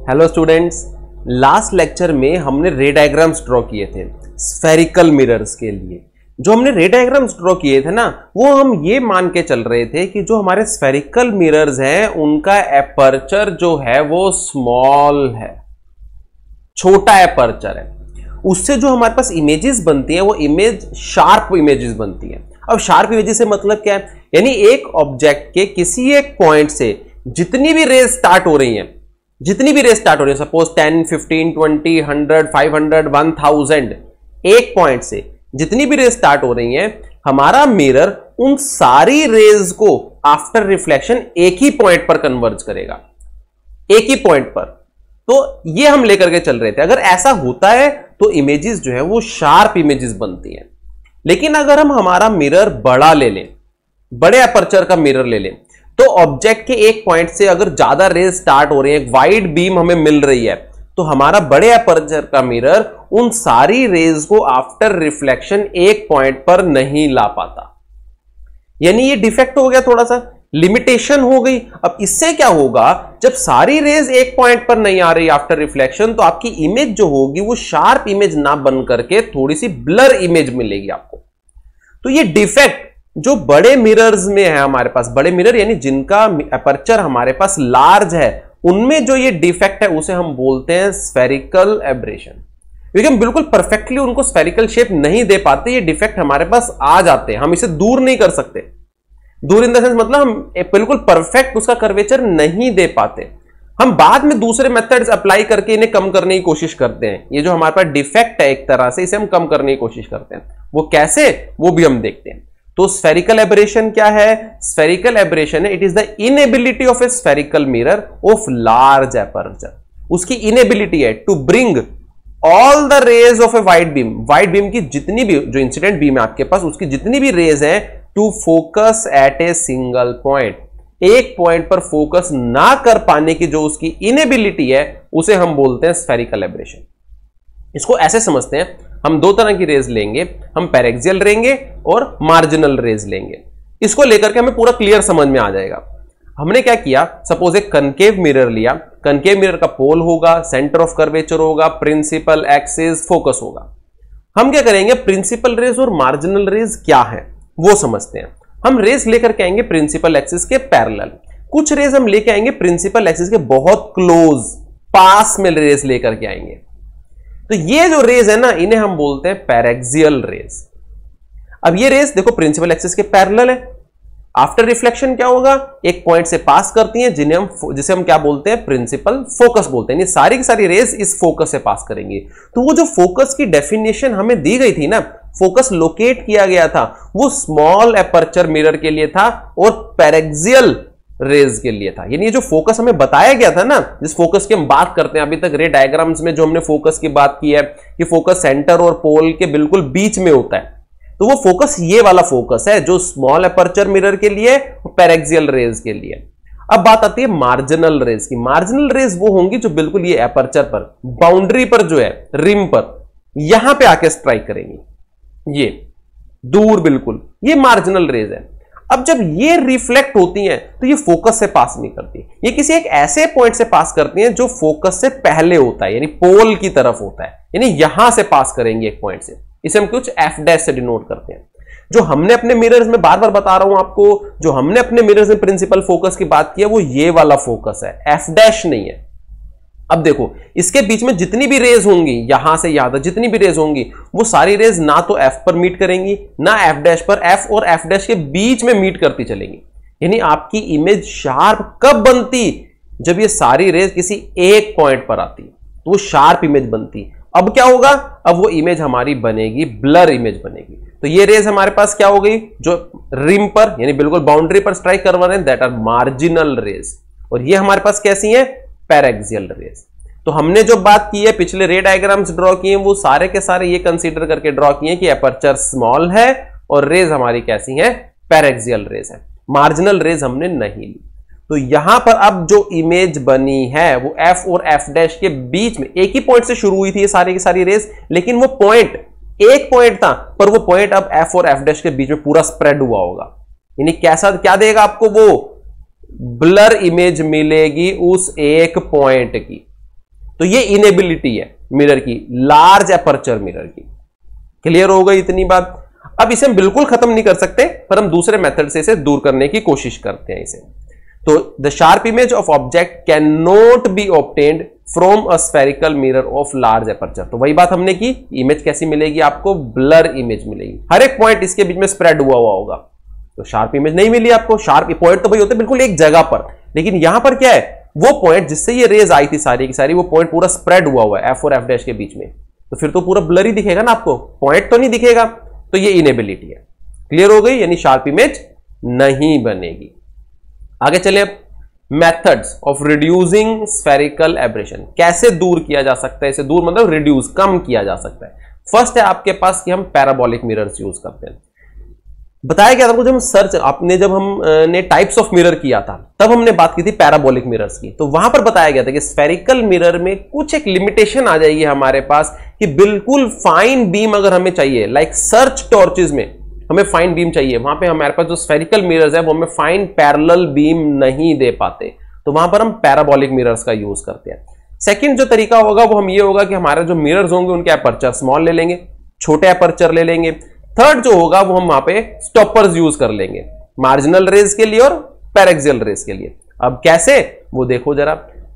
Hello students, last lecture में हमने रे डायग्राम्स ड्रॉ किए थे स्फेरिकल मिरर्स के लिए। जो हमने रे डायग्राम्स ड्रॉ किए थे ना, वो हम ये मान के चल रहे थे कि जो हमारे स्फेरिकल मिरर्स हैं उनका एपर्चर जो है वो स्मॉल है, छोटा एपर्चर है। उससे जो हमारे पास इमेजेस बनती हैं वो इमेज शार्प इमेजेस बनती हैं। अब शार्प इमेजेस से मतलब क्या है, यानी एक ऑब्जेक्ट के किसी एक पॉइंट से जितनी भी रेज स्टार्ट हो रही हैं, सपोज 10, 15, 20, 100, 500, 1000, एक पॉइंट से जितनी भी रेज स्टार्ट हो रही हैं, हमारा मिरर उन सारी रेज को आफ्टर रिफ्लेक्शन एक ही पॉइंट पर कन्वर्ज करेगा, एक ही पॉइंट पर। तो ये हम लेकर के चल रहे थे। अगर ऐसा होता है तो इमेजेस जो है वो शार्प इमेजेस बनती हैं। लेकिन अगर हम हमारा मिरर बड़ा ले लें, बड़े अपर्चर का मिरर ले लें, तो ऑब्जेक्ट के एक पॉइंट से अगर ज्यादा रेज स्टार्ट हो रही है, वाइड बीम हमें मिल रही है, तो हमारा बड़े अपर्चर का मिरर उन सारी रेज को आफ्टर रिफ्लेक्शन एक पॉइंट पर नहीं ला पाता। यानी ये डिफेक्ट हो गया, थोड़ा सा लिमिटेशन हो गई। अब इससे क्या होगा, जब सारी रेज एक पॉइंट पर नहीं आ रही आफ्टर रिफ्लेक्शन, तो आपकी इमेज जो होगी वो शार्प इमेज ना बन करके थोड़ी सी ब्लर इमेज मिलेगी आपको। तो ये डिफेक्ट जो बड़े मिरर्स में है हमारे पास, बड़े मिरर यानी जिनका अपर्चर हमारे पास लार्ज है, उनमें जो ये डिफेक्ट है उसे हम बोलते हैं स्फेरिकल एब्रेशन। क्योंकि हम बिल्कुल परफेक्टली उनको स्फेरिकल शेप नहीं दे पाते, ये डिफेक्ट हमारे पास आ जाते हैं, हम इसे दूर नहीं कर सकते। दूर इन द सेंस मतलब हम बिल्कुल परफेक्ट उसका कर्वेचर नहीं दे पाते। हम बाद में दूसरे मेथड्स अप्लाई करके इन्हें कम करने की कोशिश करते हैं। ये जो हमारे पास डिफेक्ट है एक तरह से, इसे हम कम करने की कोशिश करते हैं। वो कैसे, वो भी हम देखते हैं। तो स्फेरिकल एब्रेशन क्या है? स्फेरिकल एब्रेशन है, it is the inability of a spherical mirror of large aperture. उसकी इनएबिलिटी है to bring all the rays of a wide beam, wide beam की जितनी भी जो इंसिडेंट बीम है आपके पास, उसकी जितनी भी रेज है, to focus at a single point, एक पॉइंट पर फोकस ना कर पाने की जो उसकी इनएबिलिटी है, उसे हम बोलते हैं स्फेरिकल एब्रेशन। इसको ऐसे समझते हैं, हम दो तरह की रेज लेंगे, हम पैरेक्सियल लेंगे और मार्जिनल रेज लेंगे। इसको लेकर के हमें पूरा क्लियर समझ में आ जाएगा। हमने क्या किया, सपोज एक कनकेव मिरर लिया, कनकेव मिरर का पोल होगा, सेंटर ऑफ कर्वेचर होगा, प्रिंसिपल एक्सिस, फोकस होगा। हम क्या करेंगे, प्रिंसिपल रेज और मार्जिनल रेज क्या है वो समझते हैं। हम रेज लेकर के आएंगे प्रिंसिपल एक्सिस के पैरेलल, कुछ रेज हम लेके आएंगे प्रिंसिपल एक्सिस के बहुत क्लोज, पास में रेज लेकर के आएंगे। तो ये जो रेज है ना, इन्हें हम बोलते हैं पैरेक्सियल रेज। अब ये रेज देखो प्रिंसिपल एक्सिस के पैरेलल है, आफ्टर रिफ्लेक्शन क्या होगा, एक पॉइंट से पास करती हैं जिसे हम क्या बोलते हैं, प्रिंसिपल फोकस बोलते हैं। ये सारी की सारी रेज इस फोकस से पास करेंगी। तो वो जो फोकस की डेफिनेशन हमें दी गई थी ना, फोकस लोकेट किया गया था, वो स्मॉल एपर्चर मिरर के लिए था और पैरेक्सियल रेज के लिए था। यानी ये जो फोकस हमें बताया गया था ना, जिस फोकस की हम बात करते हैं अभी तक रे डायग्राम्स में, जो हमने फोकस की बात की है कि फोकस सेंटर और पोल के बिल्कुल बीच में होता है, तो वो फोकस ये वाला फोकस है जो स्मॉल एपर्चर मिरर के लिए, पैरेक्सियल रेज के लिए। अब बात आती है मार्जिनल रेज की। मार्जिनल रेज वो होंगी जो बिल्कुल ये एपर्चर पर, बाउंड्री पर जो है, रिम पर, यहां पे आके स्ट्राइक करेंगी, ये दूर बिल्कुल, ये मार्जिनल रेज है। अब जब ये रिफ्लेक्ट होती हैं तो ये फोकस से पास नहीं करती, ये किसी एक ऐसे पॉइंट से पास करती हैं जो फोकस से पहले होता है, यानी पोल की तरफ होता है, यानी यहां से पास करेंगे एक पॉइंट से। इसे हम कुछ एफ डैश से डिनोट करते हैं। जो हमने अपने मिरर्स में, बार बार बता रहा हूं आपको, जो हमने अपने मिरर्स में प्रिंसिपल फोकस की बात की है वो ये वाला फोकस है, एफ डैश नहीं है। अब देखो इसके बीच में जितनी भी रेज होंगी, यहां से यहां तक जितनी भी रेज होंगी, वो सारी रेज ना तो एफ पर मीट करेंगी, ना एफ डैश पर, एफ और एफ डैश के बीच में मीट करती चलेंगी। यानी आपकी इमेज शार्प कब बनती, जब ये सारी रेज किसी एक पॉइंट पर आती, तो वो शार्प इमेज बनती। अब क्या होगा, अब वो इमेज हमारी बनेगी ब्लर इमेज बनेगी। तो ये रेज हमारे पास क्या हो गई, जो रिम पर यानी बिल्कुल बाउंड्री पर स्ट्राइक करवा रहे हैं, दैट आर मार्जिनल रेज। और ये हमारे पास कैसी है, पैरेक्सियल रेज। तो हमने जो बात की है, पिछले रे डायग्राम्स ड्रॉ किए, वो सारे के सारे ये कंसीडर करके ड्रॉ किए कि एपर्चर स्मॉल है और रेज हमारी कैसी है, पैरेक्सियल रेज है। मार्जिनल रेज हमने नहीं ली। तो यहां पर अब जो इमेज बनी है वो एफ और एफ डैश के बीच में, एक ही पॉइंट से शुरू हुई थी ये सारी की सारी रेज, लेकिन वो पॉइंट एक पॉइंट था, पर वो पॉइंट अब एफ और एफ डैश के बीच में पूरा स्प्रेड हुआ होगा। यानी कैसा, क्या देगा आपको, वो ब्लर इमेज मिलेगी उस एक पॉइंट की। तो ये इनेबिलिटी है मिरर की, लार्ज एपर्चर मिरर की। क्लियर हो गई इतनी बात। अब इसे हम बिल्कुल खत्म नहीं कर सकते, पर हम दूसरे मेथड से इसे दूर करने की कोशिश करते हैं इसे। तो the sharp image of object can not be obtained from a spherical mirror of large aperture. तो वही बात हमने की, इमेज कैसी मिलेगी आपको, ब्लर इमेज मिलेगी, हर एक पॉइंट इसके बीच में स्प्रेड हुआ होगा। तो शार्प इमेज नहीं मिली आपको। शार्प पॉइंट तो भाई होते बिल्कुल एक जगह पर, लेकिन यहां पर क्या है, वो पॉइंट जिससे ये रेज आई थी सारी की सारी, वो पॉइंट पूरा स्प्रेड हुआ है F और F' के बीच में, तो फिर तो पूरा ब्लर ही दिखेगा ना आपको, पॉइंट तो नहीं दिखेगा। तो ये इनेबिलिटी है। क्लियर हो गई, यानी शार्प इमेज नहीं बनेगी। आगे चले अब, methods of reducing spherical aberration, कैसे दूर किया जा सकता है इसे, दूर मतलब रिड्यूस, कम किया जा सकता है। फर्स्ट है आपके पास कि हम पैराबोलिक मिरर्स यूज करते हैं। बताया गया था जब हम सर्च, आपने जब हमने टाइप्स ऑफ मिरर किया था तब हमने बात की थी पैराबोलिक मिरर्स की। तो वहां पर बताया गया था कि स्फेरिकल मिरर में कुछ एक लिमिटेशन आ जाएगी हमारे पास कि बिल्कुल फाइन बीम अगर हमें चाहिए, लाइक सर्च टॉर्चेस में हमें फाइन बीम चाहिए, वहां पे हमारे पास जो स्फेरिकल मिरर्स है वो हमें फाइन पैरेलल बीम नहीं दे पाते, तो वहां पर हम पैराबोलिक मिरर्स का यूज करते हैं। सेकंड जो तरीका होगा वो हम ये होगा कि हमारे जो मिरर्स होंगे उनके एपर्चर स्मॉल ले लेंगे, छोटे एपर्चर ले लेंगे। थर्ड जो होगा वो हम वहां पे स्टॉपर्स यूज कर लेंगे, मार्जिनल रेज के लिए और पैरेक्सियल रेज के लिए। अब कैसे वो देखो जरा।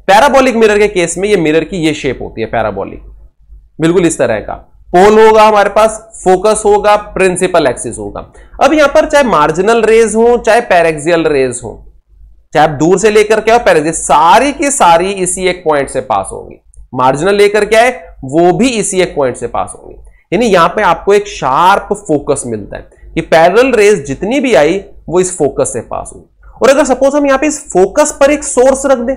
पैराबोलिक मिरर के केस में ये मिरर की ये शेप होती है पैराबोलिक, बिल्कुल इस तरह का। पोल होगा हमारे पास, फोकस होगा, प्रिंसिपल एक्सिस होगा। अब यहां पर चाहे मार्जिनल रेज हो चाहे पैरेक्सियल रेज हो, चाहे आप दूर से लेकर के आओ पैरेक्सियल, सारी की सारी इसी एक पॉइंट से पास होंगी। मार्जिनल लेकर के आए वो भी इसी एक पॉइंट से पास होंगी। यानी यहां पे आपको एक शार्प फोकस मिलता है कि पैरेलल रेज जितनी भी आई वो इस फोकस से पास हुई। और अगर सपोज हम यहां पे इस फोकस पर एक सोर्स रख दें,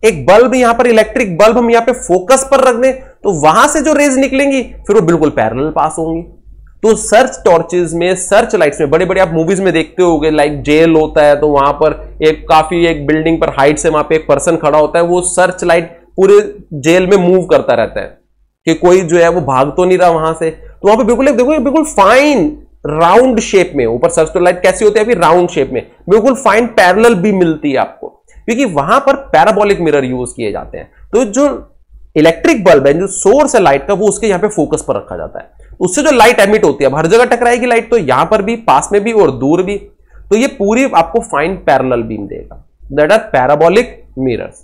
एक बल्ब यहां पर, इलेक्ट्रिक बल्ब हम यहां पे फोकस पर रख दें, तो वहां से जो रेज निकलेंगी फिर वो बिल्कुल पैरेलल पास होंगी। तो सर्च टॉर्चेस में, सर्च लाइट्स में, बड़े बड़े आप मूवीज में देखते होंगे, लाइक जेल होता है तो वहां पर एक बिल्डिंग पर हाइट से वहां पे एक पर्सन खड़ा होता है, वो सर्च लाइट पूरे जेल में मूव करता रहता है कि कोई जो है वो भाग तो नहीं रहा वहां से। तो वहां पे बिल्कुल देखो, बिल्कुल फाइन राउंड शेप में, ऊपर सर्च लाइट कैसी होती है अभी, राउंड शेप में, बिल्कुल फाइन पैरेलल भी मिलती है आपको, क्योंकि वहां पर पैराबोलिक मिरर यूज किए जाते हैं। तो जो इलेक्ट्रिक बल्ब है, जो सोर्स है लाइट का, वो उसके यहां पे फोकस पर रखा जाता है, उससे जो लाइट एमिट होती है, अब हर जगह टकराएगी लाइट, तो यहां पर भी, पास में भी और दूर भी, तो ये पूरी आपको फाइन पैरेलल बीम देगा। That are parabolic mirrors.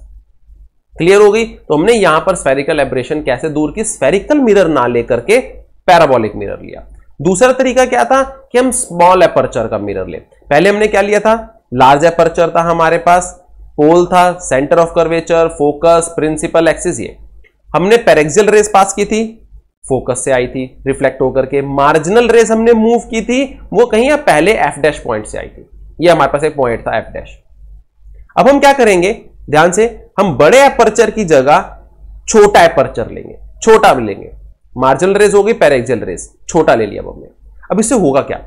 Clear हो गई। तो हमने यहां पर स्फेरिकल एब्रेशन कैसे दूर की, स्फेरिकल मिरर ना लेकर के पैराबोलिक मिरर लिया। दूसरा तरीका क्या था कि हम स्मॉल एपर्चर का मिरर ले। पहले हमने क्या लिया था, लार्ज एपर्चर था हमारे पास, पोल था, centre of curvature, focus, principal axis. ये हमने पैरेक्सियल रेज पास की थी, फोकस से आई थी रिफ्लेक्ट होकर के। मार्जिनल रेज हमने मूव की थी, वो कहीं पहले F' पॉइंट से आई थी। ये हमारे पास एक पॉइंट था F'। अब हम क्या करेंगे, ध्यान से, हम बड़े एपर्चर की जगह छोटा एपर्चर लेंगे, छोटा भी लेंगे। मार्जिनल रेज होगी, पैरेक्सियल रेज छोटा ले लिया हमने। अब इससे होगा क्या,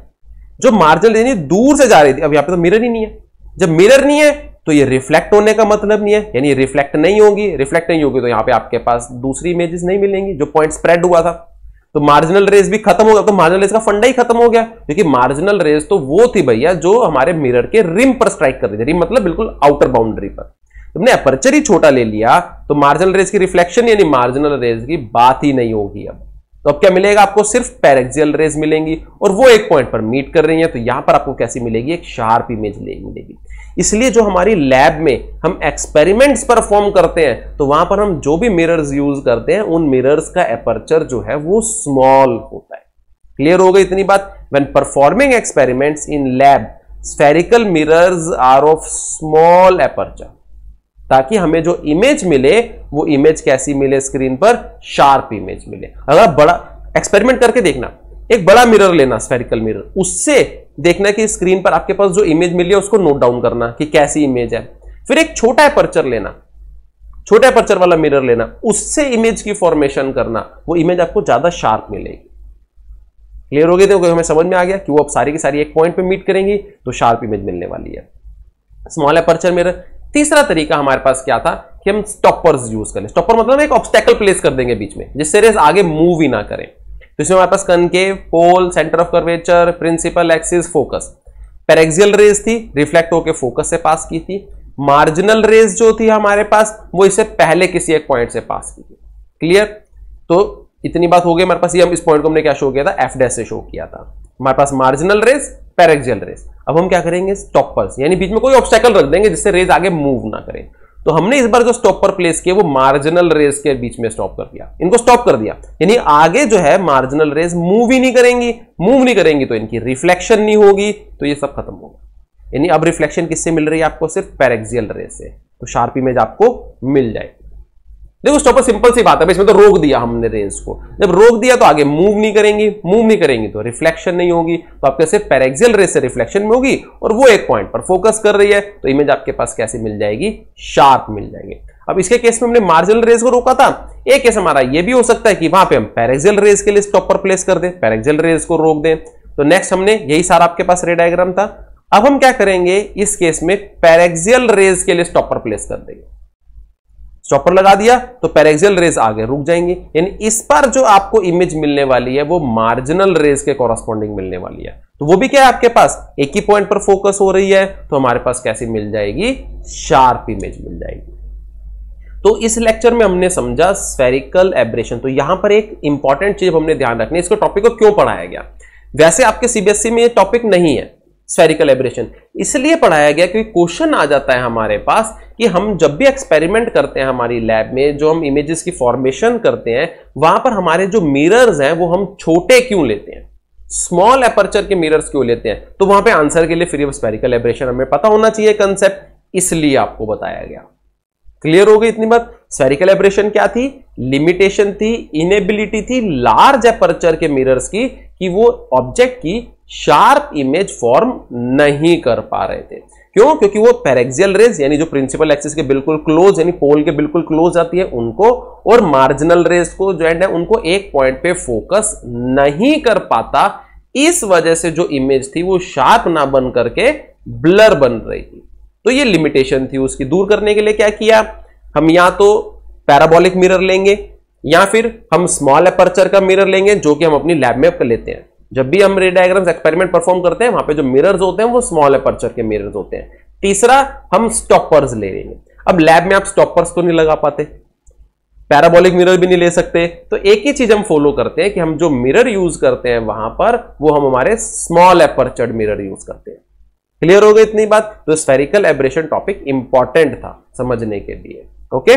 जो मार्जिनल रेज दूर से जा रही थी, अब यहां पे तो मिरर ही नहीं है। जब मिरर नहीं है तो ये रिफ्लेक्ट होने का मतलब नहीं है, यानी रिफ्लेक्ट नहीं होगी। रिफ्लेक्ट नहीं होगी तो यहां पे आपके पास दूसरी इमेजेस नहीं मिलेंगी, जो पॉइंट स्प्रेड हुआ था। तो मार्जिनल रेज भी खत्म हो गया, तो मार्जिनल रेज का फंडा ही खत्म हो गया, क्योंकि मार्जिनल रेज तो वो थी भैया जो हमारे मिरर के रिम पर स्ट्राइक कर रही थी। रिम मतलब बिल्कुल आउटर बाउंड्री पर। तुमने अपर्चर ही छोटा ले लिया तो मार्जिनल रेज की रिफ्लेक्शन यानी मार्जिनल रेज की बात ही नहीं होगी। अब तो अब क्या मिलेगा आपको, सिर्फ पैरेक्सियल रेज मिलेंगी, और वो एक पॉइंट पर मीट कर रही है, तो यहां पर आपको कैसी मिलेगी, एक शार्प इमेज मिलेगी। इसलिए जो हमारी लैब में हम एक्सपेरिमेंट्स परफॉर्म करते हैं, तो वहां पर हम जो भी मिरर्स यूज करते हैं, उन मिरर्स का एपर्चर जो है वो स्मॉल होता है। क्लियर हो गई इतनी बात। When performing experiments in lab, spherical mirrors are of small aperture, ताकि हमें जो इमेज मिले वो इमेज कैसी मिले स्क्रीन पर, शार्प इमेज मिले। अगर बड़ा एक्सपेरिमेंट करके देखना, एक बड़ा मिरर लेना, स्फेरिकल मिरर, उससे देखना कि स्क्रीन पर आपके पास जो इमेज मिली है उसको नोट डाउन करना कि कैसी इमेज है। फिर एक छोटा एपर्चर लेना, छोटा एपर्चर वाला मिरर लेना, उससे इमेज की फॉर्मेशन करना, वो इमेज आपको ज्यादा शार्प मिलेगी। क्लियर हो गई, तो हमें समझ में आ गया कि वो अब सारी की सारी एक पॉइंट पे मीट करेंगी तो शार्प इमेज मिलने वाली है। Small aperture mirror. तीसरा तरीका हमारे पास क्या था कि हम स्टॉपर्स यूज करें। स्टॉपर मतलब एक ऑब्स्टेकल प्लेस कर देंगे बीच में, जिससे रेज आगे मूव ही ना करें। तो इसमें हमारे पास concave, pole, centre of curvature, principal axis, focus. Paraxial rays थी, रिफ्लेक्ट होकर फोकस से पास की थी। मार्जिनल रेज जो थी हमारे पास वो इससे पहले किसी एक पॉइंट से पास की थी। क्लियर? तो इतनी बात हो गई हमारे पास। ये हम इस पॉइंट को हमने क्या शो किया था, एफ डैश से शो किया था। हमारे पास मार्जिनल रेज, पैरेक्सियल रेज। अब हम क्या करेंगे, स्टॉपर्स, यानी बीच में कोई ऑब्स्टेकल रख देंगे जिससे रेज आगे मूव ना करें। तो हमने इस बार जो स्टॉपर प्लेस किया वो मार्जिनल रेज के बीच में स्टॉप कर दिया, इनको स्टॉप कर दिया, यानी आगे जो है मार्जिनल रेज मूव ही नहीं करेंगी। मूव नहीं करेंगी तो इनकी रिफ्लेक्शन नहीं होगी, तो ये सब खत्म होगा। यानी अब रिफ्लेक्शन किससे मिल रही है आपको, सिर्फ पैरेक्सियल रेज से। तो शार्प इमेज आपको मिल जाएगी। देखो स्टॉपर सिंपल सी बात है, इसमें तो रोक दिया हमने रेज को। जब रोक दिया तो आगे मूव नहीं करेंगी, मूव नहीं करेंगी तो रिफ्लेक्शन नहीं होगी। तो आपके सिर्फ पैरेक्सियल रेज से रिफ्लेक्शन में होगी और वो एक पॉइंट पर फोकस कर रही है, तो इमेज आपके पास कैसी मिल जाएगी, शार्प मिल जाएगी। अब इसके केस में हमने मार्जिनल रेज को रोका था। एक केस हमारा ये भी हो सकता है कि वहां पे हम पैरेक्सियल रेज के लिए स्टॉपर प्लेस कर दें, पैरेक्सियल रेज को रोक दें। तो नेक्स्ट हमने यही सारा आपके पास रे डायग्राम था। अब हम क्या करेंगे, इस केस में पैरेक्सियल रेज के लिए स्टॉपर प्लेस कर देंगे। स्टॉपर लगा दिया तो पैरेक्सियल रेज आगे रुक जाएंगी, यानी इस पर जो आपको इमेज मिलने वाली है वो मार्जिनल रेज के कॉरस्पॉन्डिंग मिलने वाली है। तो वो भी क्या है आपके पास, एक ही पॉइंट पर फोकस हो रही है, तो हमारे पास कैसी मिल जाएगी, शार्प इमेज मिल जाएगी। तो इस लेक्चर में हमने समझा स्फेरिकल एब्रेशन। तो यहां पर एक इंपॉर्टेंट चीज हमने ध्यान रखनी है, इसको टॉपिक को क्यों पढ़ाया गया। वैसे आपके सीबीएसई में ये टॉपिक नहीं है स्फेरिकल एब्रेशन, इसलिए पढ़ाया गया क्योंकि क्वेश्चन आ जाता है हमारे पास कि हम जब भी एक्सपेरिमेंट करते हैं हमारी लैब में, जो हम इमेजेस की फॉर्मेशन करते हैं, वहां पर हमारे जो मिरर्स हैं वो हम छोटे क्यों लेते हैं, स्मॉल एपर्चर के मिरर्स क्यों लेते हैं। तो वहां पे आंसर के लिए फ्री ऑफ स्फेरिकल एब्रेशन हमें पता होना चाहिए कंसेप्ट, इसलिए आपको बताया गया। क्लियर हो गई इतनी बात। स्फेरिकल एब्रेशन क्या थी, लिमिटेशन थी, इनेबिलिटी थी लार्ज एपर्चर के मिरर्स की, कि वो ऑब्जेक्ट की शार्प इमेज फॉर्म नहीं कर पा रहे थे। क्यों? क्योंकि वो पैरेक्सियल रेज यानी जो प्रिंसिपल एक्सिस के बिल्कुल क्लोज यानी पोल के बिल्कुल क्लोज आती है उनको, और मार्जिनल रेज को जो है उनको एक पॉइंट पे फोकस नहीं कर पाता। इस वजह से जो इमेज थी वो शार्प ना बन करके ब्लर बन रही थी। तो ये लिमिटेशन थी, उसकी दूर करने के लिए क्या किया, हम या तो पैराबोलिक मिरर लेंगे या फिर हम स्मॉल एपर्चर का मिरर लेंगे, जो कि हम अपनी लैब में लेते हैं। जब भी हम रे डायग्राम्स एक्सपेरिमेंट परफॉर्म करते हैं वहां पे जो मिरर्स होते हैं वो स्मॉल एपर्चर के मिरर्स होते हैं। तीसरा, हम स्टॉपर्स ले लेंगे। अब लैब में आप स्टॉपर्स तो नहीं लगा पाते, पैराबोलिक मिरर भी नहीं ले सकते, तो एक ही चीज हम फॉलो करते हैं कि हम जो मिरर यूज करते हैं वहां पर वो हम हमारे स्मॉल एपर्चर्ड मिरर यूज करते हैं। क्लियर हो गई इतनी बात। तो स्फेरिकल एब्रेशन टॉपिक इंपॉर्टेंट था समझने के लिए। ओके।